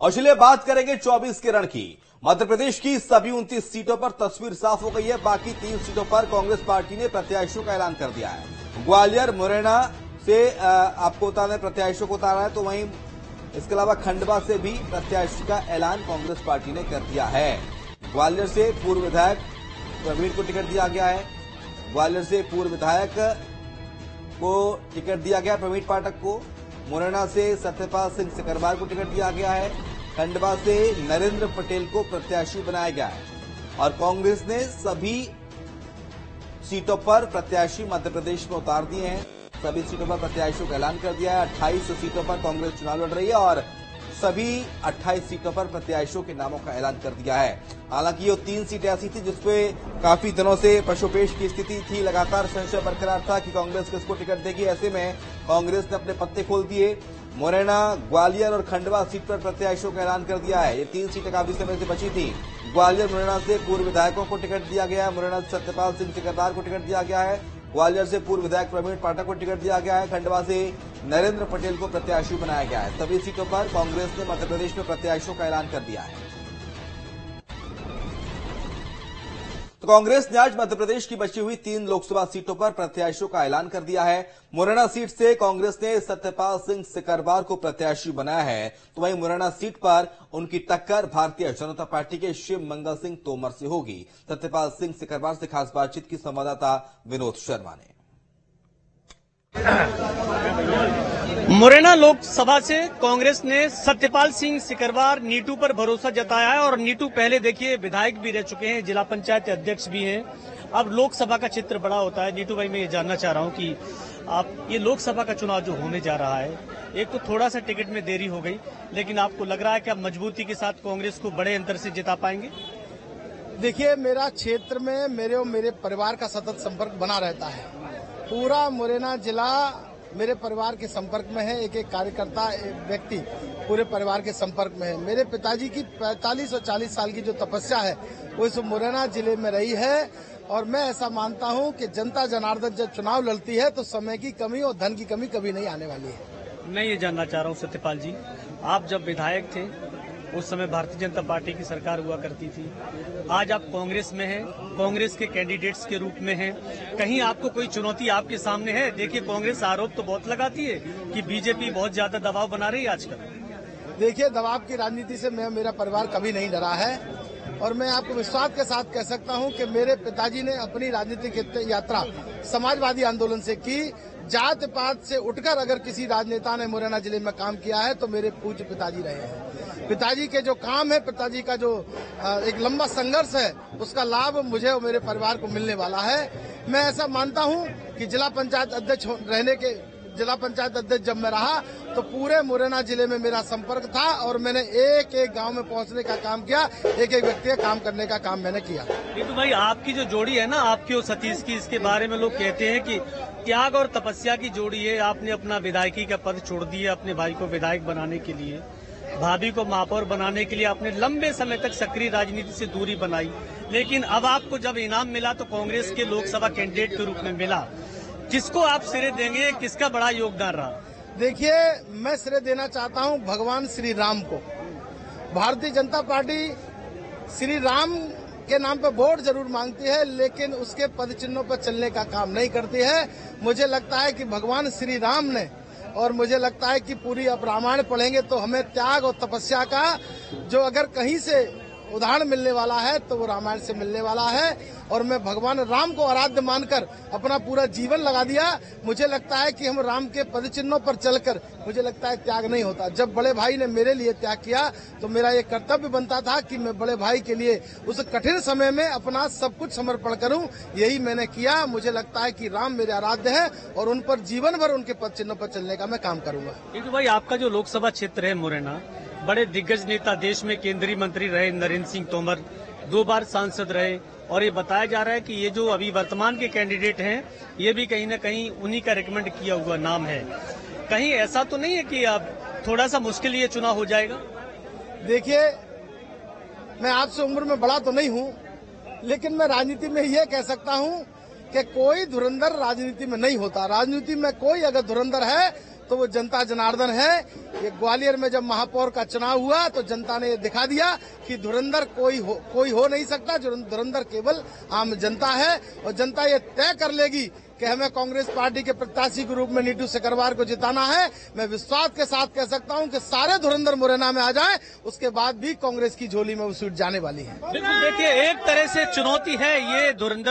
और चलिए बात करेंगे 24 के रण की। मध्य प्रदेश की सभी 29 सीटों पर तस्वीर साफ हो गई है। बाकी 3 सीटों पर कांग्रेस पार्टी ने प्रत्याशियों का ऐलान कर दिया है। ग्वालियर मुरैना से आपको उतारना है, प्रत्याशियों को उतारा है, तो वहीं इसके अलावा खंडवा से भी प्रत्याशी का ऐलान कांग्रेस पार्टी ने कर दिया है। ग्वालियर से पूर्व विधायक प्रवीण को टिकट दिया गया है। ग्वालियर से पूर्व विधायक को टिकट दिया गया प्रवीण पाठक को। मुरैना से सत्यपाल सिंह सिकरवार को टिकट दिया गया है। खंडवा से नरेंद्र पटेल को प्रत्याशी बनाया गया है। और कांग्रेस ने सभी सीटों पर प्रत्याशी मध्य प्रदेश में उतार दिए हैं। सभी सीटों पर प्रत्याशियों का ऐलान कर दिया है। 28 सीटों पर कांग्रेस चुनाव लड़ रही है और सभी 28 सीटों पर प्रत्याशियों के नामों का ऐलान कर दिया है। हालांकि ये 3 सीटें ऐसी थी जिसपे काफी दिनों से पशुपेश की स्थिति थी, लगातार संशय बरकरार था कि कांग्रेस किसको टिकट देगी। ऐसे में कांग्रेस ने अपने पत्ते खोल दिए। मुरैना, ग्वालियर और खंडवा सीट पर प्रत्याशियों का ऐलान कर दिया है। ये 3 सीटें काफी समय से बची थी। ग्वालियर मुरैना से पूर्व विधायकों को टिकट दिया गया है। मुरैना से सत्यपाल सिंह सिकरवार को टिकट दिया गया है। ग्वालियर से पूर्व विधायक प्रवीण पाठक को टिकट दिया गया है। खंडवा से नरेंद्र पटेल को प्रत्याशी बनाया गया है। सभी सीटों पर कांग्रेस ने मध्य प्रदेश में प्रत्याशियों का ऐलान कर दिया है। तो कांग्रेस ने आज मध्य प्रदेश की बची हुई 3 लोकसभा सीटों पर प्रत्याशियों का ऐलान कर दिया है। मुरैना सीट से कांग्रेस ने सत्यपाल सिंह सिकरवार को प्रत्याशी बनाया है, तो वहीं मुरैना सीट पर उनकी टक्कर भारतीय जनता पार्टी के शिव मंगल सिंह तोमर से होगी। सत्यपाल सिंह सिकरवार से खास बातचीत की संवाददाता विनोद शर्मा ने। मुरैना लोकसभा से कांग्रेस ने सत्यपाल सिंह सिकरवार नीटू पर भरोसा जताया है और नीटू पहले देखिए विधायक भी रह चुके हैं, जिला पंचायत अध्यक्ष भी हैं। अब लोकसभा का चित्र बड़ा होता है। नीटू भाई, मैं ये जानना चाह रहा हूं कि आप ये लोकसभा का चुनाव जो होने जा रहा है, एक तो थोड़ा सा टिकट में देरी हो गई, लेकिन आपको लग रहा है कि आप मजबूती के साथ कांग्रेस को बड़े अंतर से जिता पाएंगे? देखिए, मेरा क्षेत्र में मेरे और मेरे परिवार का सतत संपर्क बना रहता है। पूरा मुरैना जिला मेरे परिवार के संपर्क में है। एक कार्यकर्ता, एक व्यक्ति पूरे परिवार के संपर्क में है। मेरे पिताजी की 45 और 40 साल की जो तपस्या है वो इस मुरैना जिले में रही है। और मैं ऐसा मानता हूं कि जनता जनार्दन जब चुनाव लड़ती है तो समय की कमी और धन की कमी कभी नहीं आने वाली है। मैं ये जानना चाह रहा हूँ सत्यपाल जी, आप जब विधायक थे उस समय भारतीय जनता पार्टी की सरकार हुआ करती थी। आज आप कांग्रेस में हैं, कांग्रेस के कैंडिडेट्स के रूप में हैं। कहीं आपको कोई चुनौती आपके सामने है? देखिए, कांग्रेस आरोप तो बहुत लगाती है कि बीजेपी बहुत ज्यादा दबाव बना रही है आजकल। देखिए, दबाव की राजनीति से मेरा परिवार कभी नहीं डरा है और मैं आपको विश्वास के साथ कह सकता हूं कि मेरे पिताजी ने अपनी राजनीतिक यात्रा समाजवादी आंदोलन से की। जात पात से उठकर अगर किसी राजनेता ने मुरैना जिले में काम किया है तो मेरे पूज्य पिताजी रहे हैं। पिताजी के जो काम है, पिताजी का जो एक लंबा संघर्ष है, उसका लाभ मुझे और मेरे परिवार को मिलने वाला है। मैं ऐसा मानता हूं कि जिला पंचायत अध्यक्ष जब मैं रहा तो पूरे मुरैना जिले में मेरा संपर्क था और मैंने एक एक गांव में पहुंचने का काम किया, एक एक व्यक्ति का काम करने का काम मैंने किया। तो भाई, आपकी जो जोड़ी है ना, आपकी और सतीश की, इसके बारे में लोग कहते हैं कि त्याग और तपस्या की जोड़ी है। आपने अपना विधायकी का पद छोड़ दिया अपने भाई को विधायक बनाने के लिए, भाभी को महापौर बनाने के लिए आपने लंबे समय तक सक्रिय राजनीति से दूरी बनाई, लेकिन अब आपको जब इनाम मिला तो कांग्रेस के लोकसभा कैंडिडेट के रूप में मिला। किसको आप श्रेय देंगे? किसका बड़ा योगदान रहा? देखिए, मैं श्रेय देना चाहता हूं भगवान श्री राम को। भारतीय जनता पार्टी श्री राम के नाम पर वोट जरूर मांगती है, लेकिन उसके पद चिन्हों पर चलने का काम नहीं करती है। मुझे लगता है कि भगवान श्री राम ने, और मुझे लगता है कि पूरी आप रामायण पढ़ेंगे तो हमें त्याग और तपस्या का जो अगर कहीं से उदाहरण मिलने वाला है तो वो रामायण से मिलने वाला है। और मैं भगवान राम को आराध्य मानकर अपना पूरा जीवन लगा दिया। मुझे लगता है कि हम राम के पद चिन्हों पर चलकर, मुझे लगता है त्याग नहीं होता। जब बड़े भाई ने मेरे लिए त्याग किया तो मेरा ये कर्तव्य बनता था कि मैं बड़े भाई के लिए उस कठिन समय में अपना सब कुछ समर्पण करूं। यही मैंने किया। मुझे लगता है कि राम मेरे आराध्य है और उन पर जीवन भर उनके पद चिन्हों पर चलने का मैं काम करूंगा। तो भाई, आपका जो लोकसभा क्षेत्र है मुरैना, बड़े दिग्गज नेता, देश में केंद्रीय मंत्री रहे नरेंद्र सिंह तोमर, 2 बार सांसद रहे, और ये बताया जा रहा है कि ये जो अभी वर्तमान के कैंडिडेट हैं ये भी कहीं न कहीं उन्हीं का रिकमेंड किया हुआ नाम है। कहीं ऐसा तो नहीं है कि अब थोड़ा सा मुश्किल ये चुनाव हो जाएगा? देखिए, मैं आपसे उम्र में बड़ा तो नहीं हूं, लेकिन मैं राजनीति में ये कह सकता हूं कि कोई धुरंधर राजनीति में नहीं होता। राजनीति में कोई अगर धुरंधर है तो वो जनता जनार्दन है। ये ग्वालियर में जब महापौर का चुनाव हुआ तो जनता ने दिखा दिया कि धुरंधर कोई हो नहीं सकता, धुरंधर केवल आम जनता है। और जनता ये तय कर लेगी कि हमें कांग्रेस पार्टी के प्रत्याशी के रूप में नीतू सिकरवार को जिताना है। मैं विश्वास के साथ कह सकता हूं कि सारे धुरंधर मुरैना में आ जाएं, उसके बाद भी कांग्रेस की झोली में वो सीट जाने वाली है। बिल्कुल, देखिए एक तरह से चुनौती है ये धुरंधर